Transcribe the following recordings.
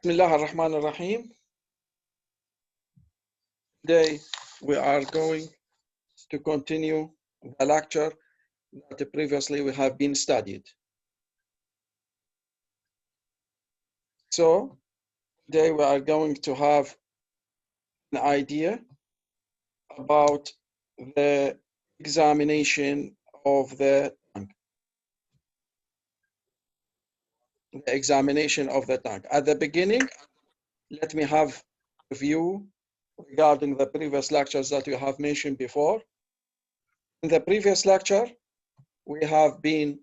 Bismillah ar-Rahman ar-Rahim. Today we are going to continue the lecture that previously we have been studied. So today we are going to have an idea about the examination of the tongue. The examination of the tongue. At the beginning, let me have a view regarding the previous lectures that we have mentioned before. In the previous lecture, we have been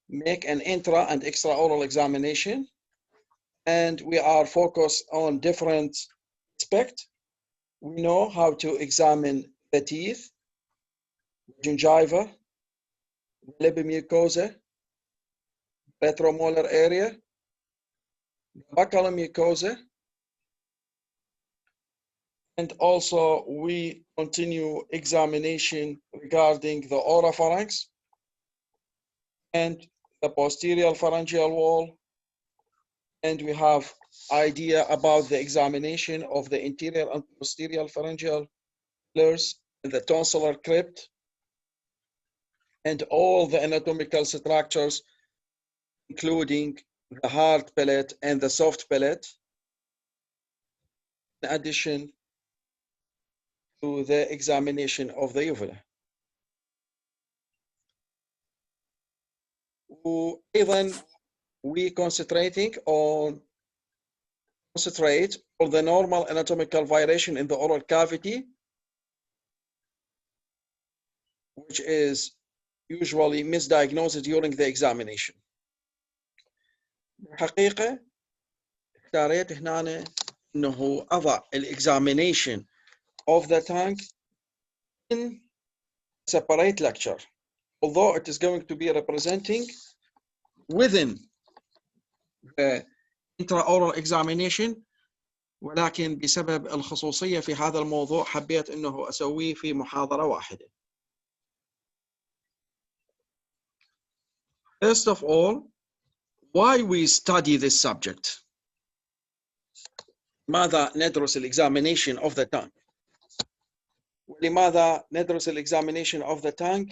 make an intra and extra oral examination, and we are focused on different aspects. We know how to examine the teeth, gingiva, lip mucosa, retromolar area, buccal mucosa, and also we continue examination regarding the oropharynx and the posterior pharyngeal wall, and we have idea about the examination of the interior and posterior pharyngeal layers and the tonsillar crypt and all the anatomical structures, including the hard palate and the soft palate, in addition to the examination of the uvula. Even we concentrate on the normal anatomical variation in the oral cavity, which is usually misdiagnosed during the examination. الحقيقة اختاريت هنا إنه أضع examination of the tongue in a separate lecture, although it is going to be representing within the intraoral examination, ولكن بسبب الخصوصية في هذا الموضوع حبيت إنه أسويه في محاضرة واحدة. First of all, why we study this subject? ماذا ندرس examination of the tongue? ولماذا ندرس examination of the tongue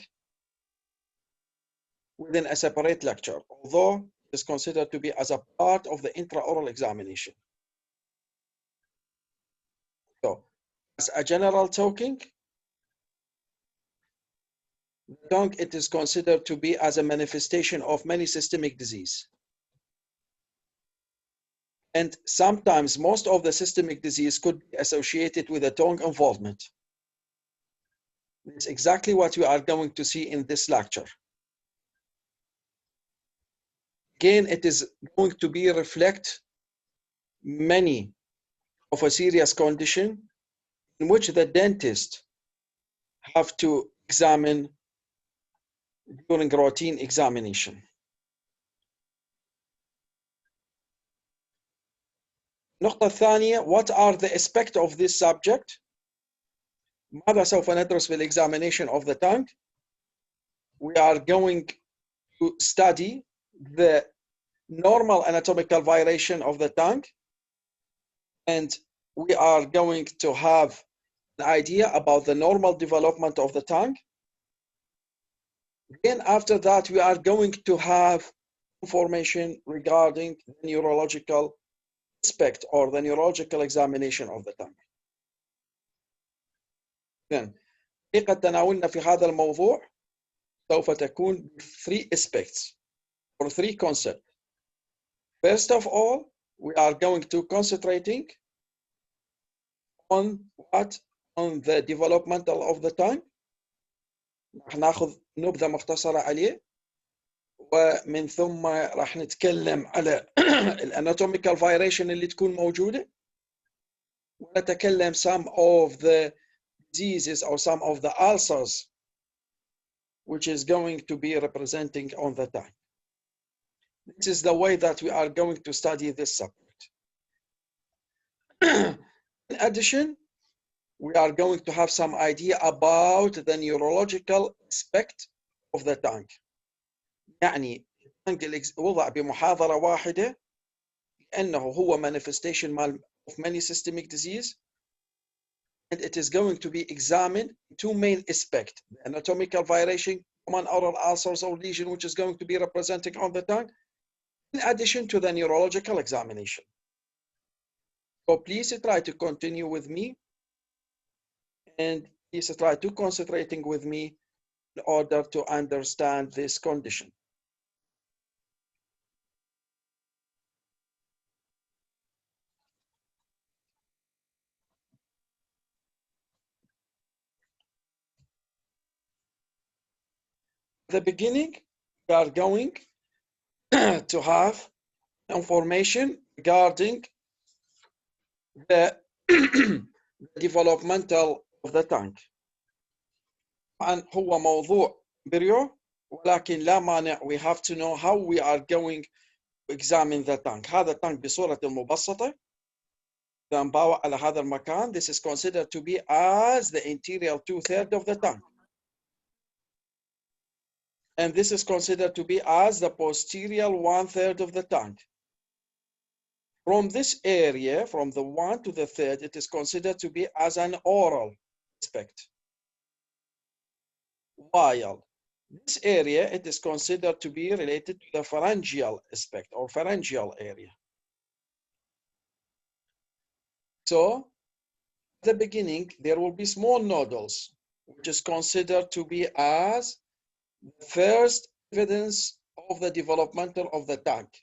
within a separate lecture, although it is considered to be as a part of the intraoral examination? So, as a general talking, the tongue, it is considered to be as a manifestation of many systemic disease. And sometimes most of the systemic disease could be associated with a tongue involvement. That's exactly what we are going to see in this lecture. Again, it is going to be reflect many of a serious condition in which the dentist have to examine during routine examination. النقطة الثانية, what are the aspects of this subject? ماذا سوف ندرس في examination of the tongue? We are going to study the normal anatomical variation of the tongue, and we are going to have an idea about the normal development of the tongue. Then after that, we are going to have information regarding the neurological aspect or the neurological examination of the tongue. Then, طريقة تناولنا في هذا الموضوع سوف تكون 3 aspects or 3 concepts. First of all, we are going to concentrating on what? On the developmental of the tongue. راح ناخذ نبذة مختصرة عليه، ومن ثم راح نتكلم على الاناتوميكال فايريشن اللي تكون موجودة، ونتكلم some of the diseases or some of the ulcers which is going to be representing on the tongue. This is the way that we are going to study this subject. In addition, we are going to have some idea about the neurological aspect of the tongue. يعني الtongue وضع بمحاضرة واحدة لأنه هو manifestation of many systemic disease, and it is going to be examined two main aspects: the anatomical variation, common oral ulcers or lesion, which is going to be representing on the tongue, in addition to the neurological examination. So please try to continue with me, and please try to concentrating with me in order to understand this condition. At the beginning, we are going to have information regarding the developmental of the tongue. طبعا هو موضوع بريو، ولكن لا مانع we have to know how we are going to examine the tongue. هذا الtongue بصورة مبسطة إذا نباوع على هذا المكان, this is considered to be as the interior 2/3 of the tongue, and this is considered to be as the posterior 1/3 of the tongue. From this area, from the 1 to the 3rd, it is considered to be as an oral aspect. While this area, it is considered to be related to the pharyngeal aspect or pharyngeal area. So, at the beginning, there will be small nodules, which is considered to be as the first evidence of the developmental of the tongue,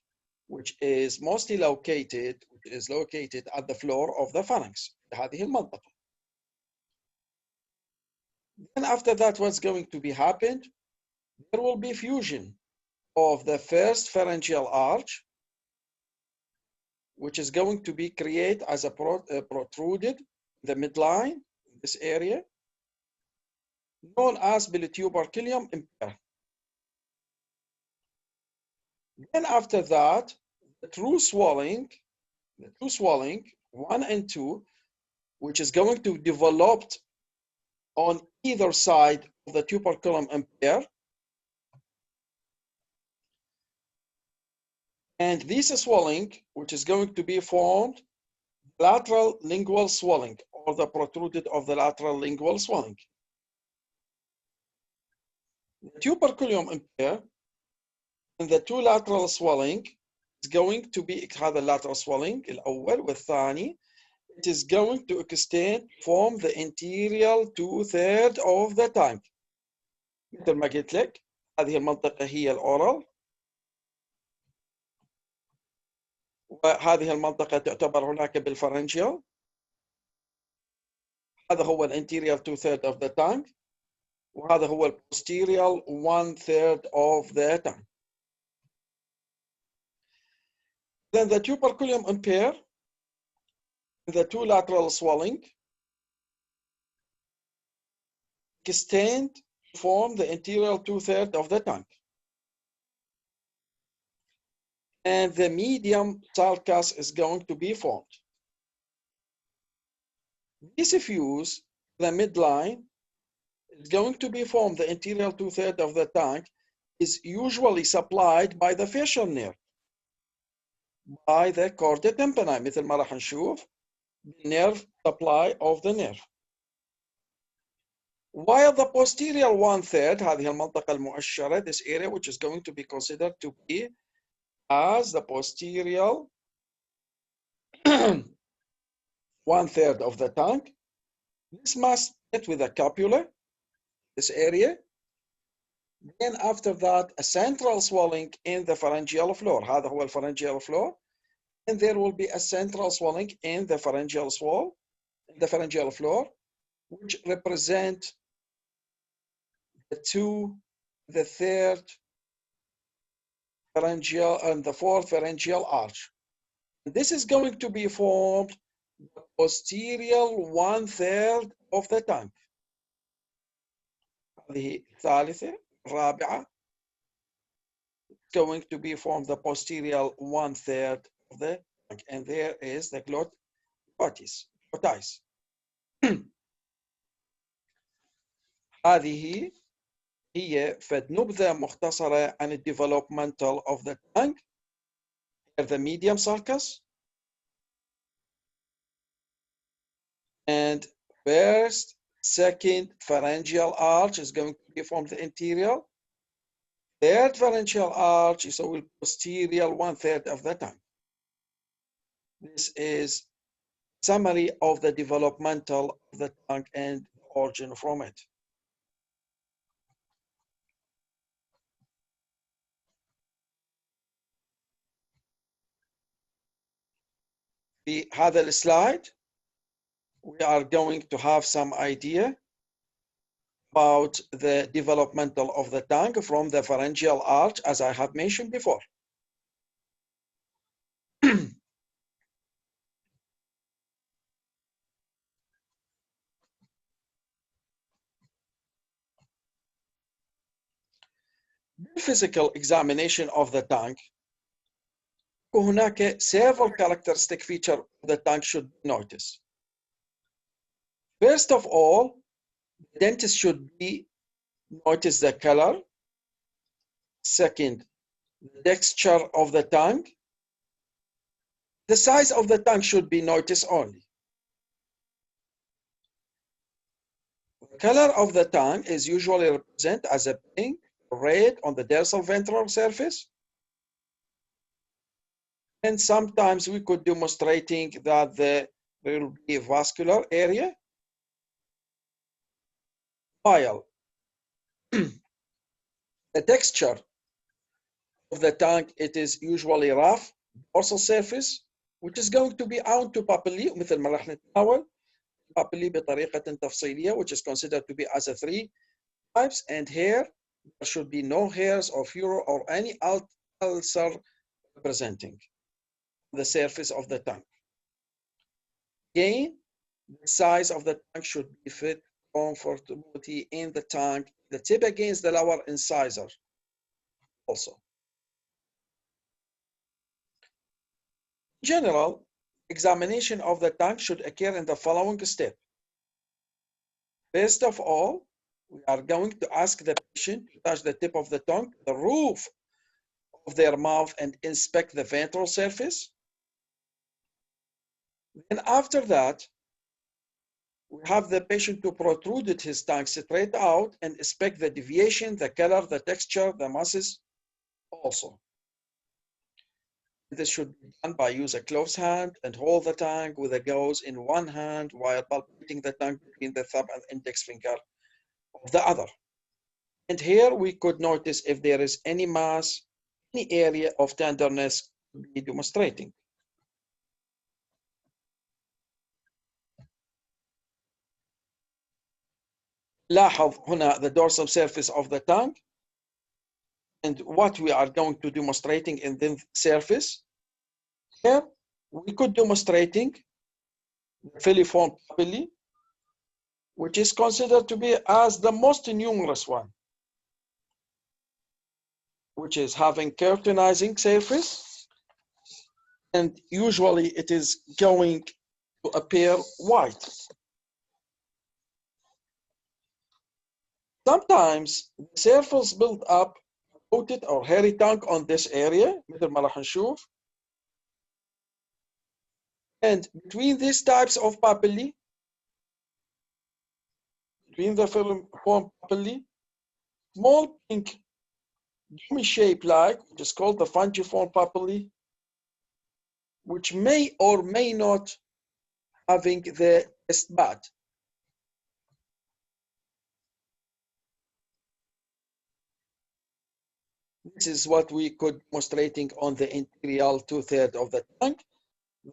which is mostly located at the floor of the pharynx. هذه المنطقة. Then after that, what's going to be happened? There will be fusion of the first pharyngeal arch, which is going to be created as a protruded the midline, this area, known as bilituberculium impair. Then after that, the true swelling 1 and 2, which is going to develop on either side of the tuberculum impair. And this swelling, which is going to be formed, lateral lingual swelling, or the protruded of the lateral lingual swelling. The tuberculum impair and the two lateral swelling is going to be هذا lateral swelling الأول والثاني. It is going to extend from the interior 2/3 of the tongue. مثل ما قلت لك هذه المنطقة هي الأورال، وهذه المنطقة تعتبر هناك بالفرنجيال. هذا هو الانتيريال 2/3 of the tongue، وهذا هو البوستيريال 1/3 of the tongue. Then the tuberculum impair, the two lateral swelling extend from the interior 2/3 of the tongue. And the medium sulcus is going to be formed. This fuse, the midline, is going to be formed. The interior 2/3 of the tongue is usually supplied by the facial nerve, by the chorda tympani مثل ما راح نشوف nerve supply of the nerve. While the posterior 1/3 هذه المنطقة المؤشرة, this area which is going to be considered to be as the posterior 1/3 of the tongue, this must get with the copula, this area. Then after that, a central swelling in the pharyngeal floor. هذا هو الpharyngeal floor. And there will be a central swelling in the pharyngeal floor, which represent the 3rd pharyngeal and the 4th pharyngeal arch. This is going to be formed the posterior 1/3 of the tongue. هذه الثالثة الرابعة going to be formed the posterior 1/3 of the tongue, and there is the glottis. هذه هي فد نبذة مختصرة عن الdevelopmental of the tongue the medium sulcus, and first, second pharyngeal arch is going to be from the interior. Third pharyngeal arch is a posterior 1/3 of the tongue. This is summary of the developmental of the tongue and origin from it. في هذا السلايد we are going to have some idea about the developmental of the tongue from the pharyngeal arch, as I have mentioned before. Physical examination of the tongue. هناك several characteristic features of the tongue should be noticed. First of all, the dentist should notice the color. Second, the texture of the tongue. The size of the tongue should be noticed only. The color of the tongue is usually represented as a pink or red on the dorsal ventral surface. And sometimes we could demonstrating that there will be a vascular area, while the texture of the tongue, it is usually rough dorsal surface, which is going to be onto papillae مثل ما راح نتناول papillae بطريقة تفصيلية, which is considered to be as a 3 types, and here there should be no hairs or furrow or any ulcer presenting the surface of the tongue. Again, the size of the tongue should be fit comfortability in the tongue, the tip against the lower incisor also. In general, examination of the tongue should occur in the following step. First of all, we are going to ask the patient to touch the tip of the tongue, the roof of their mouth, and inspect the ventral surface. Then after that, we have the patient to protrude his tongue straight out and inspect the deviation, the color, the texture, the muscles also. This should be done by use a closed hand and hold the tongue with the gauze in one hand while palpating the tongue between the thumb and index finger of the other. And here we could notice if there is any mass, any area of tenderness to be demonstrating. لاحظ هنا the dorsal surface of the tongue and what we are going to demonstrating in the surface. Here we could demonstrating the filiform papillae, which is considered to be as the most numerous one, which is having keratinizing surface, and usually it is going to appear white. Sometimes the surface built up coated or hairy tongue on this area مثل ما راح نشوف. And between these types of papillae, between the filiform papillae, small pink gummy shape like, which is called the fungiform papillae, which may or may not having the test bud. This is what we could demonstrating on the interior 2/3 of the tongue,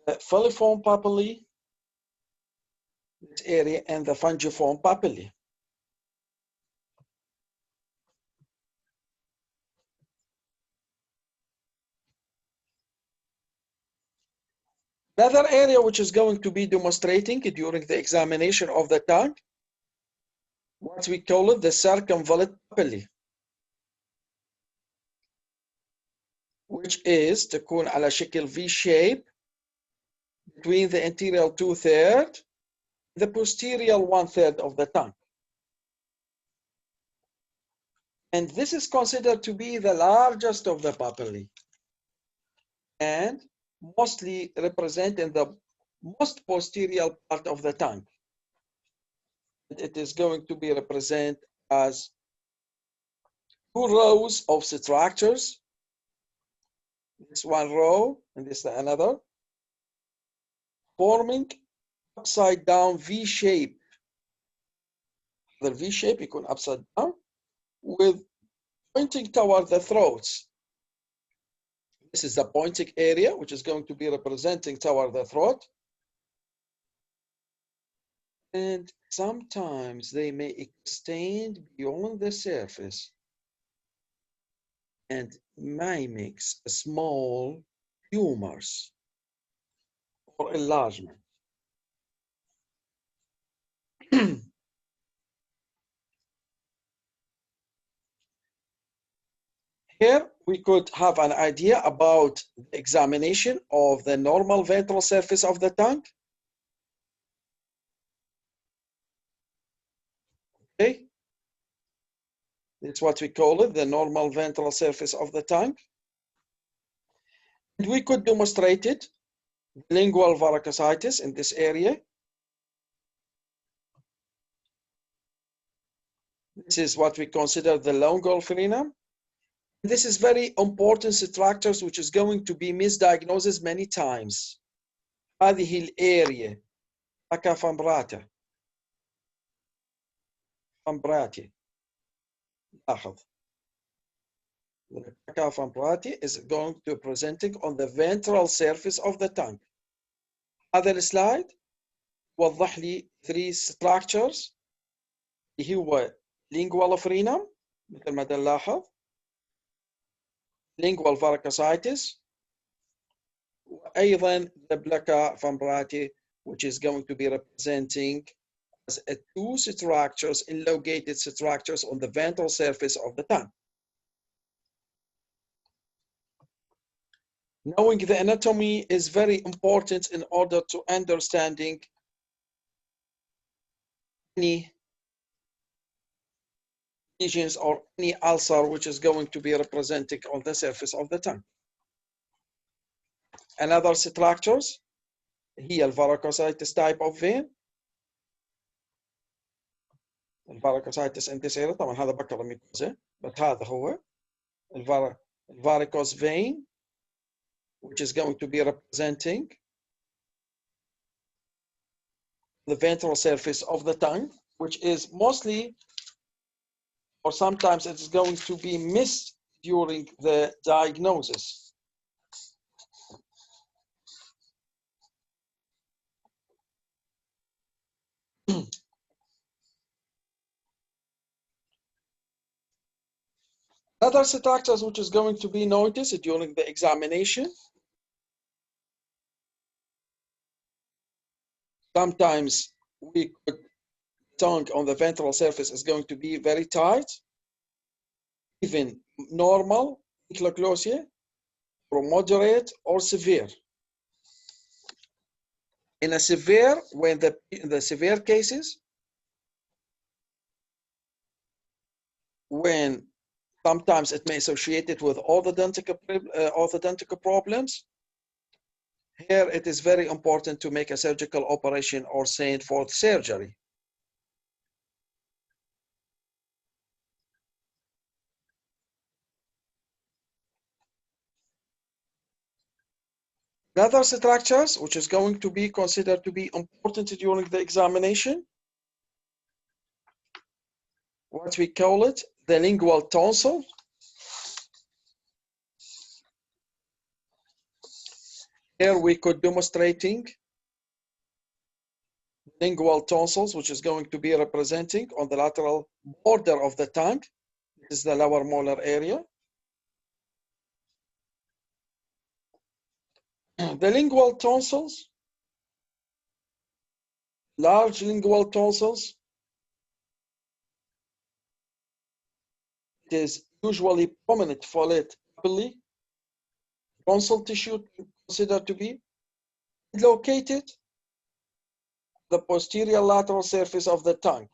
the filiform papillae, this area, and the fungiform papillae. Another area which is going to be demonstrating during the examination of the tongue, what we call it the circumvallate papillae, which is تكون على شكل V shape between the anterior 2/3, the posterior 1/3 of the tongue. And this is considered to be the largest of the papillae. and mostly represent in the most posterior part of the tongue. It is going to be represented as two rows of structures. This one row and this another, forming upside down V shape. The V shape يكون upside down with pointing toward the throats. This is the pointing area, which is going to be representing toward the throat. And sometimes they may extend beyond the surface and mimics small tumors or enlargement. Here we could have an idea about the examination of the normal ventral surface of the tongue. Okay, that's what we call it, the normal ventral surface of the tongue. And we could demonstrate it, lingual varicositis in this area. This is what we consider the longal frenum. This is very important structures which is going to be misdiagnosed many times. هذه الاريا aka fambrata. لاحظ. The aka fambrati is going to presenting on the ventral surface of the tongue. هذا السلايد وضح لي 3 structures اللي هو lingual frenum مثل ما نلاحظ، lingual varicositis، وأيضا the plica fambrati, which is going to be representing as two structures, elongated structures on the ventral surface of the tongue. Knowing the anatomy is very important in order to understanding any lesions or any ulcer which is going to be representing on the surface of the tongue. Another structures هي الvaricositis type of vein. الvaricositis in this area طبعا هذا بكر ميكوزا، but هذا هو varicose vein, which is going to be representing the ventral surface of the tongue, which is mostly or sometimes it's going to be missed during the diagnosis. Other structures which is going to be noticed during the examination. Sometimes tongue on the ventral surface is going to be very tight, even normal ecloclosia, or moderate or severe. In a severe, when in the severe cases, when sometimes it may associate it with orthodontic problems. Here it is very important to make a surgical operation or send for surgery. Other structures which is going to be considered to be important during the examination, what we call it, the lingual tonsil. Here we could demonstrating lingual tonsils, which is going to be representing on the lateral border of the tongue. This is the lower molar area. The lingual tonsils, large lingual tonsils, it is usually prominent follate papillae, tonsil tissue considered to be located the posterior lateral surface of the tongue.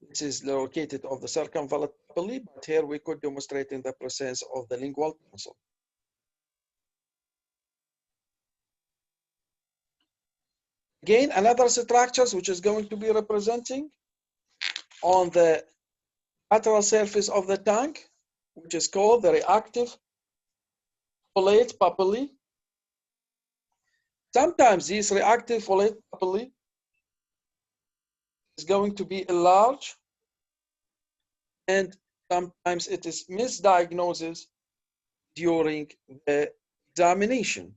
This is located of the circumvallate papilla, but here we could demonstrate in the presence of the lingual tonsil. Again, another structures which is going to be representing on the lateral surface of the tongue, which is called the reactive folate papillae. Sometimes these reactive folate papillae is going to be enlarged, and sometimes it is misdiagnosis during the examination.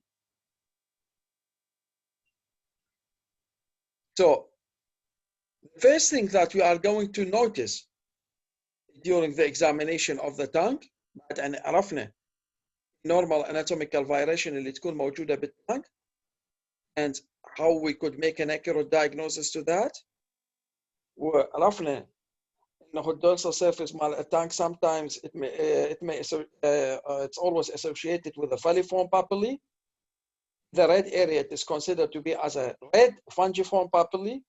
So the first thing that we are going to notice during the examination of the tongue بعد أن عرفنا normal anatomical variation اللي تكون موجودة بالtongue and how we could make an accurate diagnosis to that. وعرفنا انه الdorsal surface مال الtongue sometimes it's always associated with the falciform papillae. The red area is considered to be as a red fungiform papillae.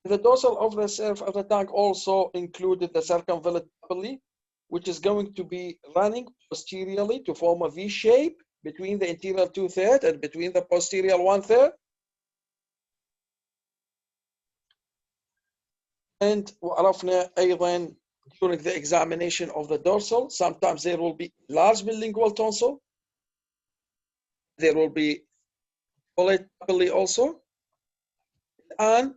The dorsal of the surface of the tongue also included the circumvallate papillae, which is going to be running posteriorly to form a V shape between the anterior 2/3 and between the posterior 1/3. And وعرفنا أيضا during the examination of the dorsal, sometimes there will be large lingual tonsil. There will be folate papillae also. And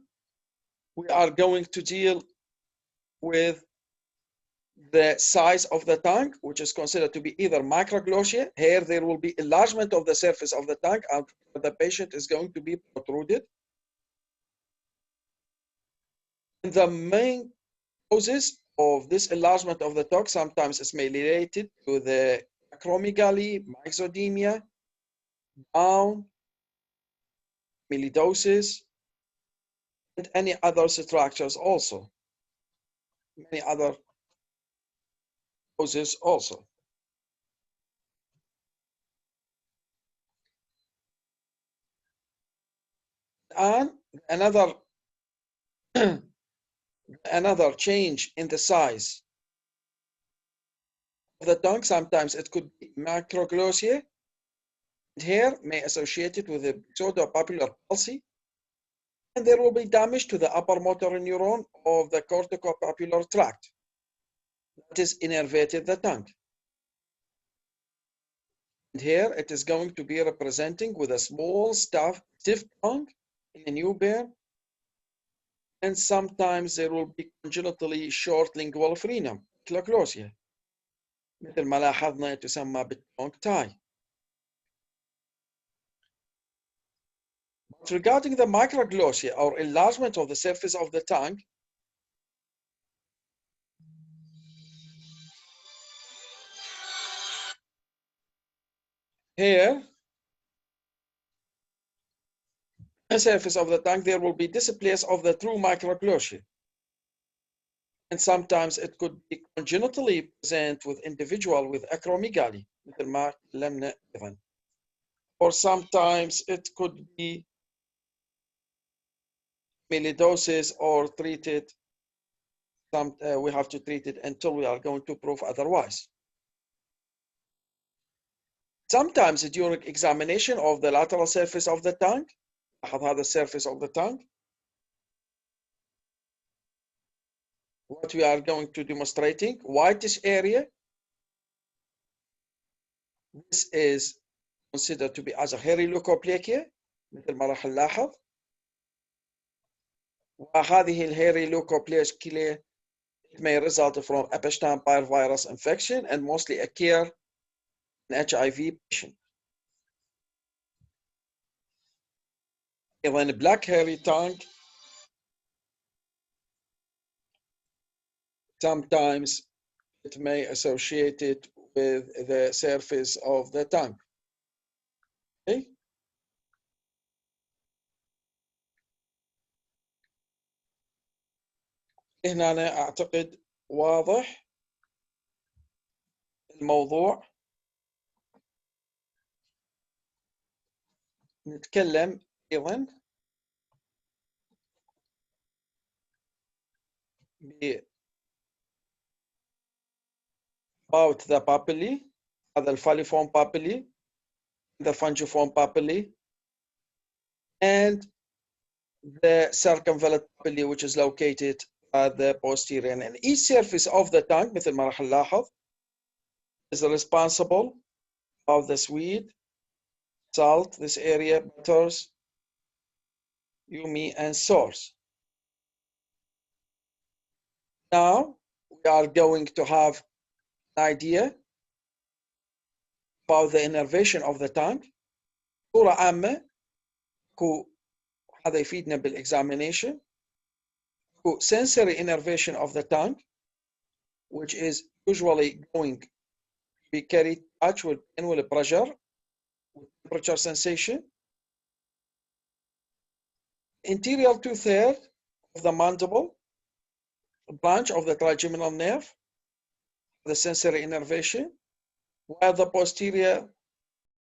we are going to deal with the size of the tongue, which is considered to be either microglossia. Here there will be enlargement of the surface of the tongue and the patient is going to be protruded. And the main causes of this enlargement of the tongue sometimes is related to the acromegaly, myxodemia, down, amyloidosis, and any other structures also. Many other causes also. And another change in the size of the tongue, sometimes it could be macroglossia. Here may associate it with a pseudo-papular palsy, and there will be damage to the upper motor neuron of the corticopapular tract that is innervated the tongue. And here it is going to be representing with a small stiff tongue in a newborn, and sometimes there will be congenitally short lingual frenum, ecloglossia, مثل ما لاحظنا تسمى بالtongue tie. But regarding the microglossia or enlargement of the surface of the tongue, here, the surface of the tongue, there will be dysplasia of the true microglossia. And sometimes it could be congenitally present with individual with acromegaly, مثل ما تكلمنا أيضا. Or sometimes it could be amyloidosis or treated. We have to treat it until we are going to prove otherwise. Sometimes during examination of the lateral surface of the tongue, the surface of the tongue, what we are going to demonstrating, whitish area. This is considered to be as a hairy leukoplakia مثل ما راح نلاحظ. وهذه الهairy leukoplakia may result from Epstein-Barr virus infection and mostly occur in HIV patient. Even black hairy tongue, sometimes it may associate it with the surface of the tongue. Okay? هنا أنا أعتقد واضح الموضوع. نتكلم أيضا be about the papillae, the falciform papillae, the fungiform papillae, and the circumvallate papillae, which is located at the posterior. And each surface of the tongue, مثل ما راح نلاحظ, is responsible for the sweet, salt, this area, bitters, umami, and sours. Now we are going to have an idea about the innervation of the tongue. صورة عامة هذا يفيدنا بالexamination. Sensory innervation of the tongue, which is usually going to be carried touch with pain, with pressure, with temperature sensation. Interior 2/3 of the mandible, branch of the trigeminal nerve, the sensory innervation, while the posterior